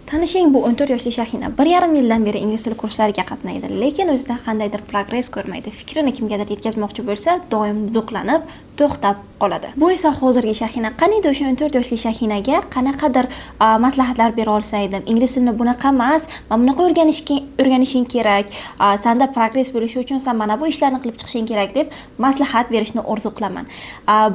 Tanishing, bu 14 yoshli Shahina 1,5 yildan beri ingliz tili kurslariga qatnaydi, lekin o'zida qandaydir progress ko'rmaydi. Fikrini kimgadir yetkazmoqchi bo'lsa, doim duduqlanib, to'xtab qoladi. Bu esa hozirgi Shahina. Qaniydi o'sha 14 yoshli Shahinaga qanaqadir maslahatlar bera olsa edim. Ingliz tilini bunaqa emas, mana bunaqa o'rganishing kerak. Senda progress bo'lishi uchun sen mana bu ishlarni qilib chiqishing kerak deb maslahat berishni orzu qilaman.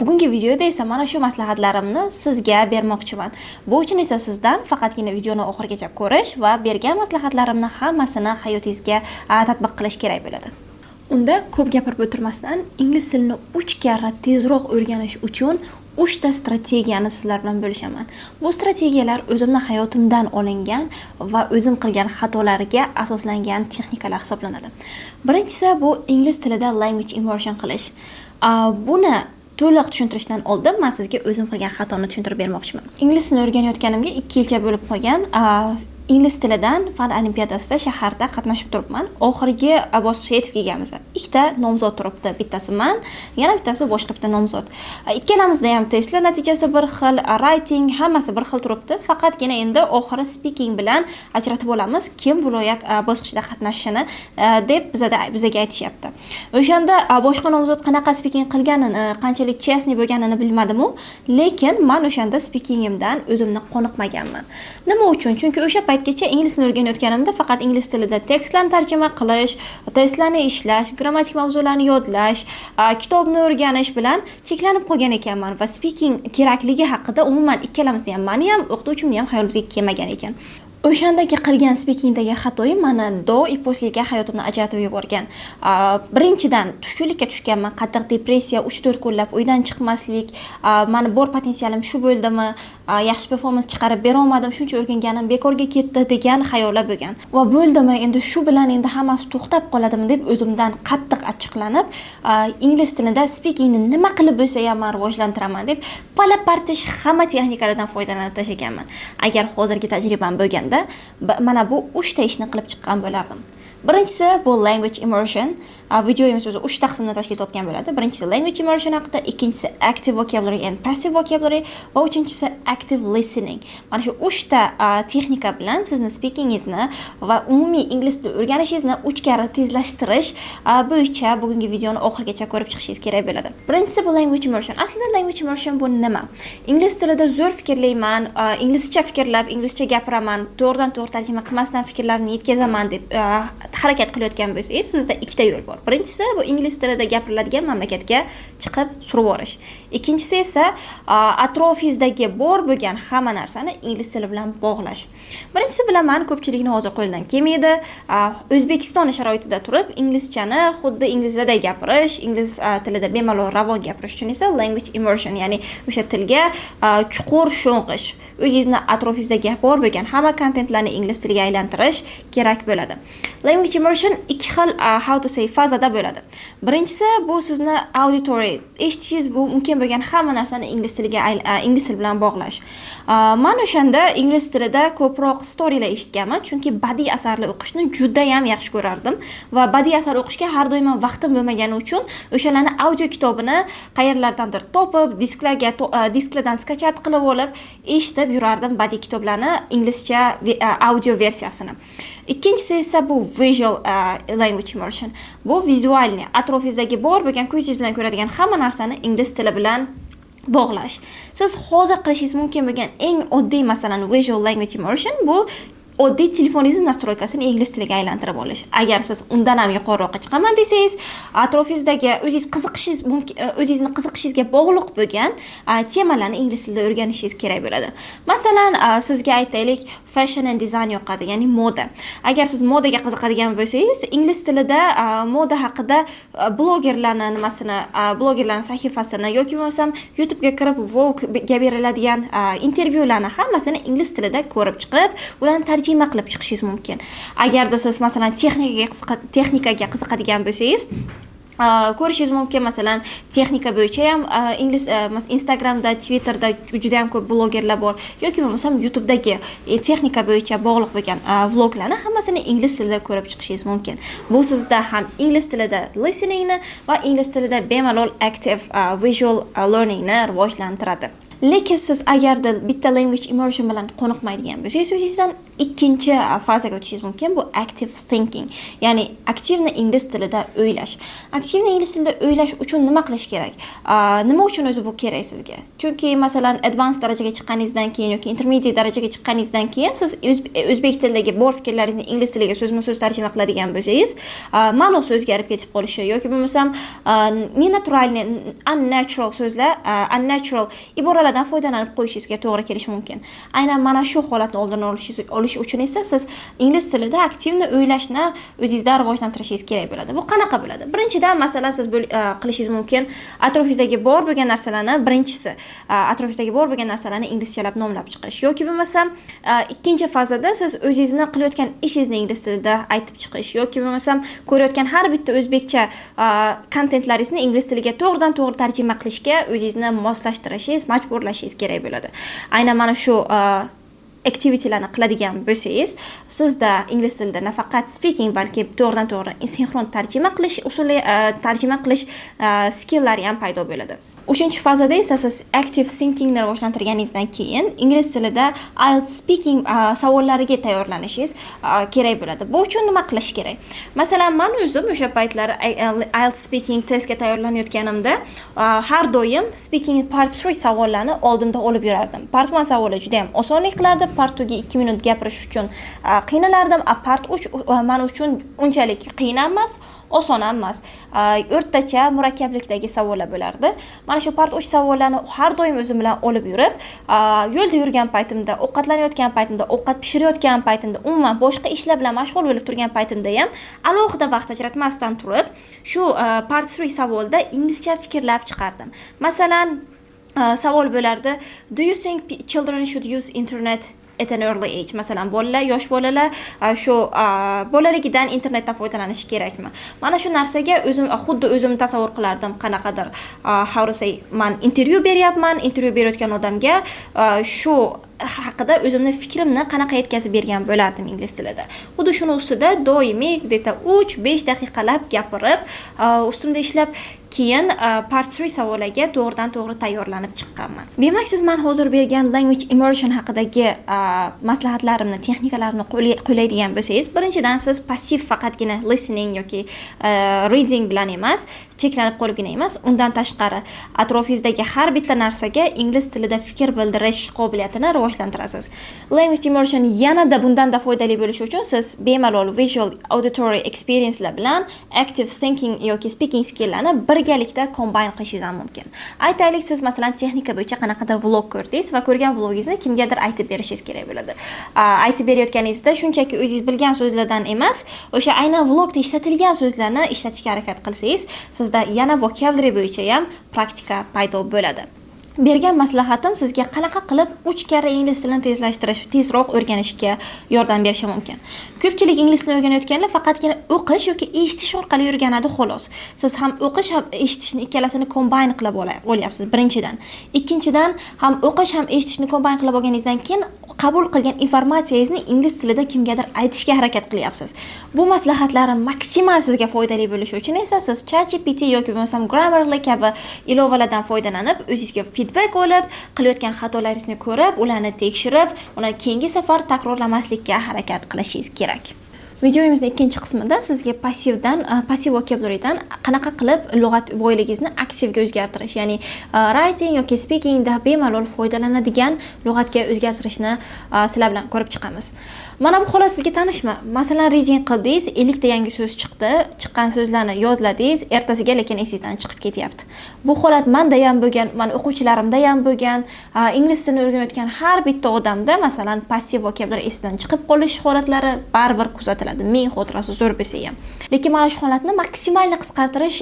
Bugungi videoda esa mana shu maslahatlarimni sizga bermoqchiman. Bu uchun esa sizdan faqatgina videoni oxirigacha ko'rish va bergan maslahatlarimni hammasini hayotingizga tatbiq qilish kerak bo'ladi. Unda ko'p gapirib o'tirmasdan ingliz tilini 3 karra tezroq o'rganish uchun 3 ta strategiyani sizlar bilan bo'lishaman. Bu strategiyalar o'zimning hayotimdan olingan va o'zim qilgan xatolarga asoslangan texnikalar hisoblanadi. Birinchisi bu ingliz tilida language immersion qilish. Buni to'liq tushuntirishdan oldin men sizga o'zim qilgan xatoni tushuntirib bermoqchiman. Ingliz tilini o'rganayotganimga 2 yilcha bo'lib qolgan. Ingliz tilidan fan olimpiadasida shaharda qatnashib turibman. Oxirgi bosqichga yetib kelganmiz. Ikkita nomzod turibdi. Bittasi men, yana bittasi boshqa bitta nomzod. Ikkalamizda ham testlar natijasi bir xil, writing hammasi bir xil turibdi. Faqatgina endi oxiri speaking bilan ajratib olamiz, kim viloyat bosqichida qatnashishini deb bizga aytishyapti. O'shanda boshqa nomzod qanaqa speaking qilganini, qanchalik chestni bo'lganini bilmadim-u, lekin men o'shanda speakingimdan o'zimni qoniqmaganman. Nima uchun? Chunki o'sha paytgacha ingliz tilini o'rganayotganimda faqat ingliz tilida tekstlarni tarjima qilish, testlarni ishlash, grammatik mavzularni yodlash, kitobni o'rganish bilan cheklanib qolgan ekanman va speaking kerakligi haqida umuman ikkalamizda ham, meni ham, o'qituvchimni ham hayolimizga kelmagan ekan. O'shandagi qilgan speakingdagi xatoyim mana do и poslega hayotimni ajratib yuborgan. Birinchidan tushkunlikka tushganman, qattiq depressiya, 3-4 kunlab uydan chiqmaslik, meni bor potensialim shu bo'ldimi, yaxshi performans chiqarib bera olmadim, shuncha o'rganganim bekorga ketdi degan xayollar bo'lgan. Va bo'ldimi, endi shu bilan endi hammasi to'xtab qoladimi deb o'zimdan qattiq achchiqlanib, ingliz tilida speakingni nima qilib bo'lsa ham men rivojlantiraman deb pala-partish hamma texnikalardan foydalanib tashlaganman. Agar hozirgi tajribam bo'lganda mana bu 3 ta ishni qilib chiqqan bo'lardim. Birinchisi bu language immersion. Videomiz o'zi 3 taqsimda tashkil topgan bo'ladi. Birinchisi language immersion haqida, ikkinchisi active vocabulary and passive vocabulary va uchinchisi active listening. Mana shu 3 ta texnika bilan sizni speakingizni va umumiy ingliz tilini o'rganishingizni 3 karra tezlashtirish bo'yicha bugungi videoni oxirigacha ko'rib chiqishingiz kerak bo'ladi. Birinchisi bu language immersion. Aslida language immersion bu nima? Ingliz tilida zo'r fikrlayman, inglizcha fikrlab, inglizcha gapiraman, to'g'ridan-to'g'ri tarjima qilmasdan fikrlarimni yetkazaman deb harakat qilayotgan bo'lsangiz, sizda ikkita yo'l bor. Birinchisi bu ingliz tilida gapiriladigan mamlakatga chiqib surib o'rish. Ikkinchisi esa atrofingizdagi bor bo'lgan hamma narsani ingliz tili bilan bog'lash. Birinchisi bilaman, ko'pchilikni hozir qo'ldan kelmaydi. O'zbekiston sharoitida turib inglizchani xuddi inglizlarda gapirish, ingliz tilida bemalol ravon gapirish uchun esa language immersion, ya'ni o'sha tilga chuqur sho'ng'ish, o'zingizning atrofingizdagi bor bo'lgan hamma kontentlarni ingliz tiliga aylantirish kerak bo'ladi. Language immersion ikki xil how to say fazada bo'ladi. Birinchisi bu sizni auditory, eshitishingiz bu mumkin bo'lgan hamma narsani ingliz tiliga ingliz tili bilan bog'lash. Men o'shanda ingliz tilida ko'proq storylar eshitganman, chunki badiiy asarlar o'qishni juda ham yaxshi ko'rardim va badiiy asar o'qishga har doim vaqtim bo'lmagani uchun o'shalarni audio kitobini qayerlardandir topib, disklardan skachat qilib olib eshitib yurardim badiiy kitoblarni inglizcha audio versiyasini. Ikkinchisi esa bu visual language immersion. Bu vizualni, atrofingizdagi bor bo'lgan ko'zingiz bilan ko'radigan hamma narsani ingliz tili bilan bog'lash. Siz hozir qilishingiz mumkin bo'lgan eng oddiy masalan visual language immersion bu oddiy telefoningizni nastroykasini ingliz tiliga aylantirib olish. Agar siz undan ham yuqoriroqqa chiqaman desangiz, atrofingizdagi o'zingizni qiziqishingizga bog'liq bo'lgan temalarni ingliz tilida o'rganishingiz kerak bo'ladi. Masalan, sizga aytaylik, fashion and design yoqadi, ya'ni moda. Agar siz modaga qiziqadigan bo'lsangiz, ingliz tilida moda haqida blogerlarning sahifasini yoki bo'lmasam YouTube ga kirib Vogue ga beriladigan intervyularni hammasini ingliz tilida ko'rib chiqib, ularni tarjima qilib chiqishingiz mumkin. Agarda siz masalan texnikaga qiziqadigan bo'lsangiz, ko'rishingiz mumkin, masalan, texnika bo'yicha ham Instagramda, Twitterda juda ham ko'p blogerlar bor yoki bo'lmasam YouTube'dagi texnika bo'yicha bog'liq bo'lgan vloglarni hammasini ingliz tilida ko'rib chiqishingiz mumkin. Bu sizda ham ingliz tilida listeningni va ingliz tilida bemalol active visual learningni rivojlantiradi. Lekin siz agarda bitta language immersion bilan qoniqmaydigan bo'lsangiz, o'zingizdan ikkinchi fazaga o'tishingiz mumkin. Bu active thinking. Ya'ni aktivni ingliz tilida o'ylash. Aktivni ingliz tilida o'ylash uchun nima qilish kerak? Nima uchun o'zi bu kerak sizga? Chunki masalan advanced darajaga chiqqaningizdan keyin yoki intermediate darajaga chiqqaningizdan keyin siz o'zbek tilidagi bor fikrlaringizni ingliz tiliga so'zma-so'z tarjima qiladigan bo'lsangiz, ma'nosi o'zgarib ketib qolishi yoki bo'lmasam nenaturalni, unnatural so'zlar, unnatural iboralardan foydalanib qo'yishingizga to'g'ri kelishi mumkin. Aynan mana shu holatni oldini olish uchun esa siz ingliz tilida aktivni o'ylashni o'zingizda rivojlantirishingiz kerak bo'ladi. Bu qanaqa bo'ladi? Birinchidan masalan siz qilishingiz mumkin atrofingizdagi bor bo'lgan narsalarni birinchisi atrofingizdagi bor bo'lgan narsalarni inglizchalab nomlab chiqish yoki bo'lmasam ikkinchi fazada siz o'zingizni qilayotgan ishingizni ingliz tilida aytib chiqish yoki bo'lmasam ko'rayotgan har bitta o'zbekcha kontentlaringizni ingliz tiliga to'g'ridan-to'g'ri tarjima qilishga o'zingizni moslashtirishingiz, majburlashingiz kerak bo'ladi. Aynan mana shu activitylarni qiladigan bo'lsangiz, sizda ingliz tilida nafaqat speaking, balki to'g'ridan-to'g'ri sinxron tarjima qilish usuli, tarjima qilish skilllari ham paydo bo'ladi. Uchinchi fazada esa siz active thinkingni rivojlantirganingizdan keyin ingliz tilida IELTS speaking savollariga tayyorlanishingiz kerak bo'ladi. Bu uchun nima qilish kerak? Masalan, men o'zim o'sha paytlar IELTS speaking testga tayyorlanayotganimda har doim speaking part 3 savollarni oldimda olib yurardim. Part 1 savoli juda ham osonlik qilardi, part 2 ga 2 minut gapirish uchun qiynalardim, part 3 men uchun unchalik qiyin emas, oson emas. O'rtacha murakkablikdagi savollar bo'lardi. Mana shu part 3 savollarni har doim o'zim bilan olib yurib, yo'lda yurgan paytimda, ovqatlanayotgan paytimda, ovqat pishirayotgan paytimda, umuman boshqa ishlar bilan mashg'ul bo'lib turgan paytimda ham alohida vaqt ajratmasdan turib, shu part 3 savolda inglizcha fikrlab chiqardim. Masalan, savol bo'lardi: Do you think children should use internet at an early age? Masalan, yosh bolalar shu bolaligidan internetdan foydalanishi kerakmi? Mana shu narsaga xuddi o'zim tasavvur qilardim, qanaqadir how to say, men intervyu beryapman, intervyu berayotgan odamga shu haqida o'zimni fikrimni qanaqa yetkazib bergan bo'lardim ingliz tilida. Xuddi shuni ustida doimiy 3-5 daqiqalab gapirib, ustimda ishlab keyin part 3 savoliga to'g'ridan-to'g'ri tayyorlanib chiqqanman. Demak, siz men hozir bergan language immersion haqidagi maslahatlarimni, texnikalarimni qo'llaydigan bo'lsangiz, birinchidan siz passiv faqatgina listening yoki reading bilan emas, cheklanib qolibgina emas, undan tashqari atrofingizdagi har bitta narsaga ingliz tilida fikr bildirish qobiliyatini rivojlantirasiz. Language immersion yanada bundanda foydali bo'lishi uchun siz bemalol visual auditory experiencelar bilan active thinking yoki speaking skilllarni birgalikda combine qilishingiz ham mumkin. Aytaylik, siz masalan texnika bo'yicha qanaqadir vlog ko'rdingiz va ko'rgan vlogingizni kimgadir aytib berishingiz kerak bo'ladi. Aytib berayotganingizda shunchaki o'zingiz bilgan so'zlardan emas, o'sha aynan vlogda ishlatilgan so'zlarni ishlatishga harakat qilsangiz, sizda yana vocabulary bo'yicha ham praktika paydo bo'ladi. Bergan maslahatim sizga qanaqa qilib 3 karra ingliz tilini tezlashtirish, tezroq o'rganishga yordam berishi mumkin. Ko'pchilik ingliz tilini o'rganayotganlar faqatgina o'qish yoki eshitish orqali o'rganadi xolos. Siz ham o'qish ham eshitishni ikkalasini combine qilib olyapsiz birinchidan. Ikkinchidan, ham o'qish ham eshitishni combine qilib olganingizdan keyin qabul qilgan informatsiyangizni ingliz tilida kimgadir aytishga harakat qilyapsiz. Bu maslahatlarim maksimal sizga foydali bo'lishi uchun esa siz ChatGPT yoki bo'lmasam Grammarly kabi ilovalardan foydalanib, o'zingizga feedback olib, qilayotgan xatolaringizni ko'rib, ularni tekshirib, ularni keyingi safar takrorlamaslikka harakat qilishingiz kerak. Videomizning ikkinchi qismida sizga passiv vocabularydan qanaqa qilib lug'at boyligingizni aktivga o'zgartirish, ya'ni writing yoki speakingda bemalol foydalanadigan lug'atga o'zgartirishni sizlar bilan ko'rib chiqamiz. Mana bu holat sizga tanishmi? Masalan, reading qildingiz, 50 ta yangi so'z chiqdi, chiqqan so'zlarni yodladingiz, ertasiga lekin esingizdan chiqib ketyapti. Bu holat menda ham bo'lgan, men o'quvchilarimda ham bo'lgan, ingliz tilini o'rganayotgan har bitta odamda masalan passiv vocabulary esidan chiqib qolish holatlari baribir kuzatiladi. Ming xotirasi zo'r bo'lsa ham. Lekin mana shu holatni maksimalni qisqartirish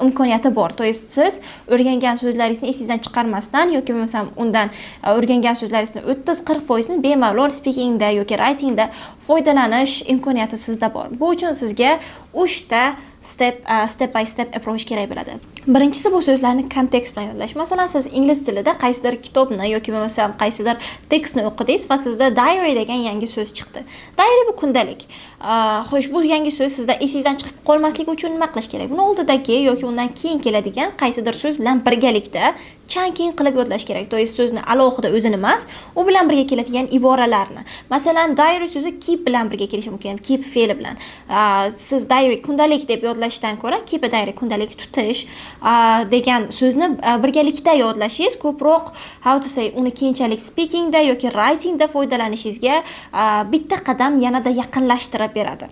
imkoniyati bor. To есть siz o'rgangan so'zlaringizni esingizdan chiqarmasdan yoki bo'lmasam undan o'rgangan so'zlaringizni 30-40% ni bemalol speakingda yoki writingda foydalanish imkoniyati sizda bor. Bu uchun sizga 3 ta step by step approach kerak bo'ladi. Birinchisi bu so'zlarni kontekst bilan yodlash. Masalan, siz ingliz tilida qaysidir kitobni yoki bo'lmasam qaysidir tekstni o'qidingiz va sizda diary degan yangi so'z chiqdi. Diary bu kundalik. Xo'sh, bu yangi so'z sizda esingizdan chiqib qolmasligi uchun nima qilish kerak? Buni oldidagi yoki undan keyin keladigan qaysidir so'z bilan birgalikda chunking qilib yodlash kerak. To есть so'zni alohida o'zini emas, u bilan birga keladigan iboralarni. Masalan, diary so'zi keep bilan birga kelishi mumkin, keep fe'li bilan. Siz diary kundalik deb yodlashdan ko'ra keep a diary kundalik tutish degan so'zni birgalikda yodlashingiz ko'proq uni keyinchalik speakingda yoki writingda foydalanishingizga bitta qadam yanada yaqinlashtirib beradi.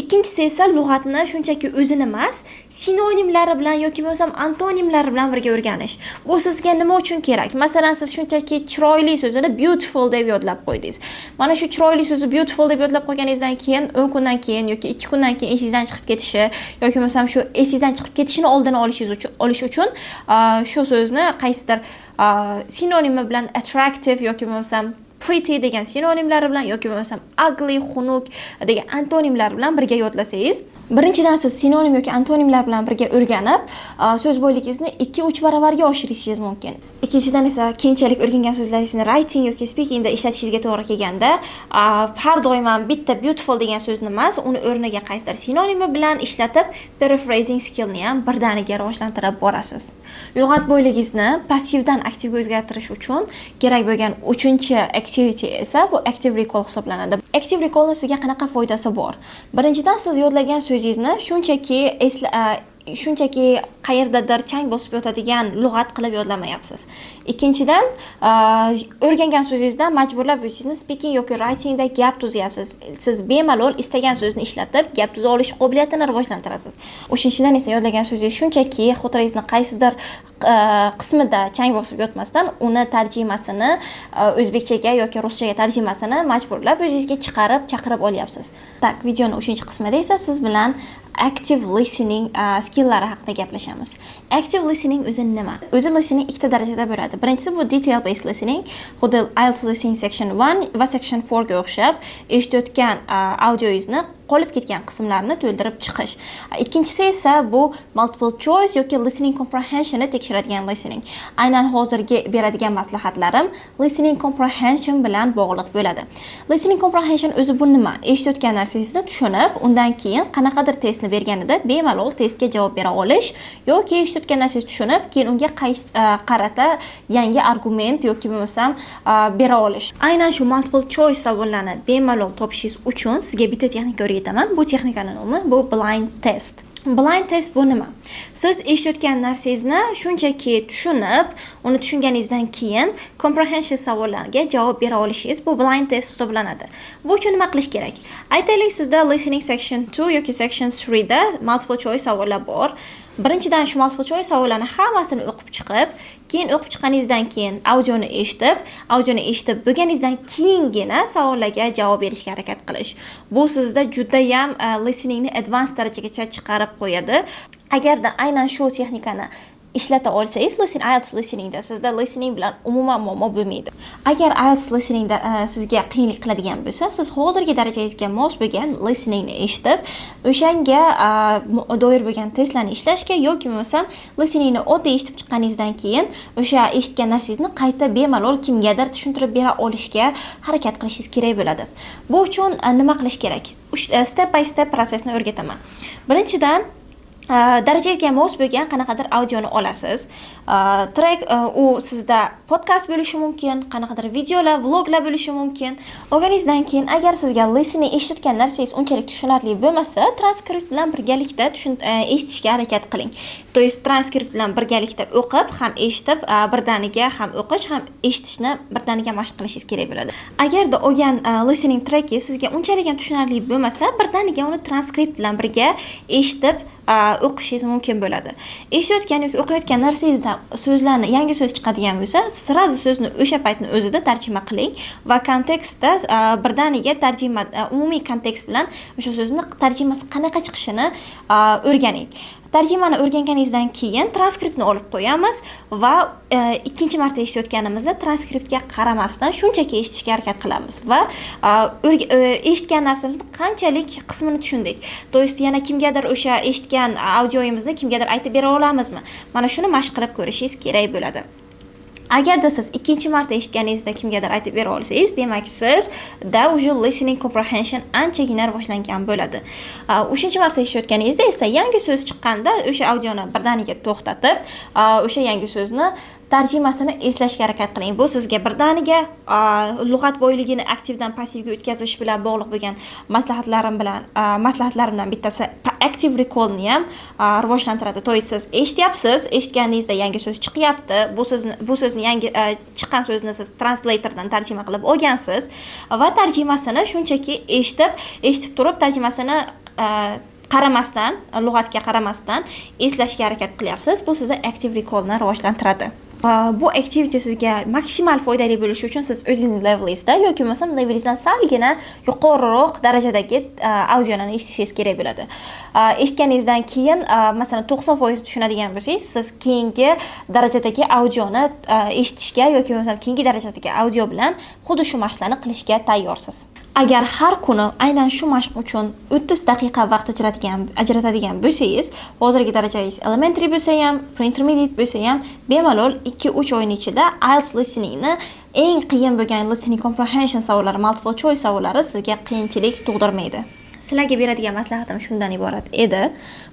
Ikkinchisi esa lug'atni shunchaki o'zini emas, sinonimlari bilan yoki bo'lmasam antonimlari bilan birga o'rganish. Bu sizga nima uchun kerak? Masalan, siz shunchaki chiroyli so'zini beautiful deb yodlab qo'ydingiz. Mana shu chiroyli so'zni beautiful deb yodlab qo'yganingizdan keyin 10 kundan keyin yoki 2 kundan keyin esingizdan chiqib ketishi yoki bo'lmasam shu esingizdan chiqib ketishini oldini olish uchun shu so'zni qaysidir sinonimi bilan attractive yoki bo'lmasam pretty degan sinonimlari bilan yoki bo'lmasam ugly, xunuk degan antonimlar bilan birga yodlasangiz, birinchidan siz sinonim yoki antonimlar bilan birga o'rganib, so'z boyligingizni 2-3 baravarga oshirishingiz mumkin. Ikkinchidan esa keyinchalik o'rgangan so'zlaringizni writing yoki speakingda ishlatishingizga to'g'ri kelganda, har doim ham bitta beautiful degan so'zni emas, uni o'rniga qaysidir sinonimi bilan ishlatib, paraphrasing skillni ham birdaniga rivojlantirib borasiz. Lug'at boyligingizni passivdan aktivga o'zgartirish uchun kerak bo'lgan 3-chi activity esa bu active recall hisoblanadi. Active recallning sizga qanaqa foydasi bor? Birinchidan, siz yodlagan so'zingizni shunchaki qayerdadir chang bosib yotadigan lug'at qilib yodlamayapsiz. Ikkinchidan, o'rgangan so'zingizdan majburlab o'zingizni speaking yoki writingda gap tuzyapsiz. Siz bemalol istagan so'zni ishlatib, gap tuza olish qobiliyatini rivojlantirasiz. Uchinchidan esa yodlagan so'zingiz shunchaki xotirangizni qaysidir qismida chang bosib yotmasdan, uni tarjimasini o'zbekchaga yoki ruschaga tarjimasini majburlab o'zingizga chaqirib olyapsiz. Tak, videoning 3-qismida esa siz bilan active listening skilllari haqida gaplashamiz. Active listening o'zi nima? O'zi listening ikkita darajada bo'ladi. Birinchisi bu detail based listening, xuddi IELTS listening section 1 va section 4 ga o'xshab eshitayotgan audioingizni qolib ketgan qismlarni to'ldirib chiqish. Ikkinchisi esa bu multiple choice yoki listening comprehensionni tekshiradigan listening. Aynan hozirgi beradigan maslahatlarim listening comprehension bilan bog'liq bo'ladi. Listening comprehension o'zi bu nima? Eshitayotgan narsangizni tushunib, undan keyin qanaqadir testni berganida bemalol testga javob bera olish yoki eshitayotgan narsangizni tushunib, keyin unga qarata yangi argument yoki bo'lmasam bera olish. Aynan shu multiple choice savollarni bemalol topishingiz uchun sizga bitta texnika o'rgataman. Bu texnikaning nomi bu blind test. Blind test bu nima? Siz eshitayotgan narsangizni shunchaki tushunib, uni tushunganingizdan keyin comprehension savollariga javob bera olishingiz bu blind test hisoblanadi. Bu uchun nima qilish kerak? Aytaylik, sizda listening section 2 yoki section 3 da multiple choice savollar bor. Birinchidan shu multiple choice savollarni hammasini o'qib chiqib, keyin o'qib chiqqaningizdan keyin audioni eshitib bo'lganingizdan keyingina savollarga javob berishga harakat qilish. Bu sizda juda ham listeningni advanced darajagacha chiqarib qo'yadi. Agarda aynan shu texnikani ishlata olsangiz, IELTS listeningda sizda listening bilan umuman muammo bo'lmaydi. Agar IELTS listeningda sizga qiyinlik qiladigan bo'lsa, siz hozirgi darajangizga mos bo'lgan listeningni eshitib, o'shanga doir bo'lgan testlarni ishlashga yoki bo'lmasam listeningni oddiy eshitib chiqqaningizdan keyin o'sha eshitgan narsangizni qayta bemalol kimgadir tushuntirib bera olishga harakat qilishingiz kerak bo'ladi. Bu uchun nima qilish kerak? Step by step prosesni o'rgataman. Birinchidan, darajangizga mos bo'lgan qanaqadir audioni olasiz. Track u sizda podkast bo'lishi mumkin, qanaqadir videolar, vloglar bo'lishi mumkin. Olganingizdan keyin agar sizga listening eshitgan narsangiz unchalik tushunarli bo'lmasa, transkript bilan birgalikda eshitishga harakat qiling. To есть transkript bilan birgalikda o'qib, ham eshitib, birdaniga ham o'qish, ham eshitishni birdaniga mashq qilishingiz kerak bo'ladi. Agarda olgan listening tracki sizga unchalik ham tushunarli bo'lmasa, birdaniga uni transkript bilan birga eshitib o'qishingiz mumkin bo'ladi. Eshitayotgan yoki o'qiyotgan narsangizda so'zlarni yangi so'z chiqadigan bo'lsa, sirazi so'zni o'sha paytning o'zida tarjima qiling va kontekstda birdaniga umumiy kontekst bilan o'sha so'zni tarjimasi qanaqa chiqishini o'rganing. Tarjimani o'rganganingizdan keyin transkriptni olib qo'yamiz va ikkinchi marta eshitayotganimizda transkriptga qaramasdan shunchaki eshitishga harakat qilamiz va eshitgan narsamizni qanchalik qismini tushundik. To есть yana kimgadir o'sha eshitgan audioyimizni kimgadir aytib bera olamizmi? Mana shuni mashq qilib ko'rishingiz kerak bo'ladi. Agarda siz ikkinchi marta eshitganingizda kimgadir aytib bera olsangiz, demak sizda уже listening comprehension anchagina rivojlangan bo'ladi. Uchinchi marta eshitayotganingizda esa yangi so'z chiqqanda o'sha audioni birdaniga to'xtatib, o'sha yangi so'zni tarjimasini eslashga harakat qiling. Bu sizga birdaniga lug'at boyligini aktivdan passivga o'tkazish bilan bog'liq bo'lgan maslahatlarimdan bittasi active recallni ham rivojlantiradi. To'y siz eshityapsiz, eshitganingizda yangi so'z chiqyapti. Bu so'zni yangi chiqqan so'zni siz translatordan tarjima qilib olgansiz va tarjimasini shunchaki eshitib turib tarjimasini qaramasdan, lug'atga qaramasdan eslashga harakat qilyapsiz. Bu sizga active recallni rivojlantiradi. Bu activity sizga maksimal foydali bo'lishi uchun siz o'zingiz levelingizda yoki bo'lmasam levelingizdan salgina yuqoriroq darajadagi audioni eshitishingiz kerak bo'ladi. Eshitganingizdan keyin masalan 90% tushunadigan bo'lsangiz, siz keyingi darajadagi audioni eshitishga yoki bo'lmasam keyingi darajadagi audio bilan xuddi shu mashqlarni qilishga tayyorsiz. Agar har kuni aynan shu mashq uchun 30 daqiqa vaqt ajratadigan bo'lsangiz, hozirgi darajangiz elementary bo'lsa ham, pre-intermediate bo'lsa ham, bemalol 2-3 oyning ichida IELTS listeningni eng qiyin bo'lgan listening comprehension savollari, multiple choice savollari sizga qiyinchilik tug'dirmaydi. Sizlarga beradigan maslahatim shundan iborat edi.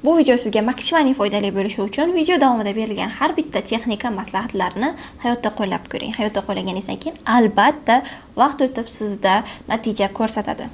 Bu video sizga maksimal foydali bo'lishi uchun video davomida berilgan har bitta texnika maslahatlarni hayotda qo'llab ko'ring. Hayotda qo'llaganingizdan keyin albatta vaqt o'tib sizda natija ko'rsatadi.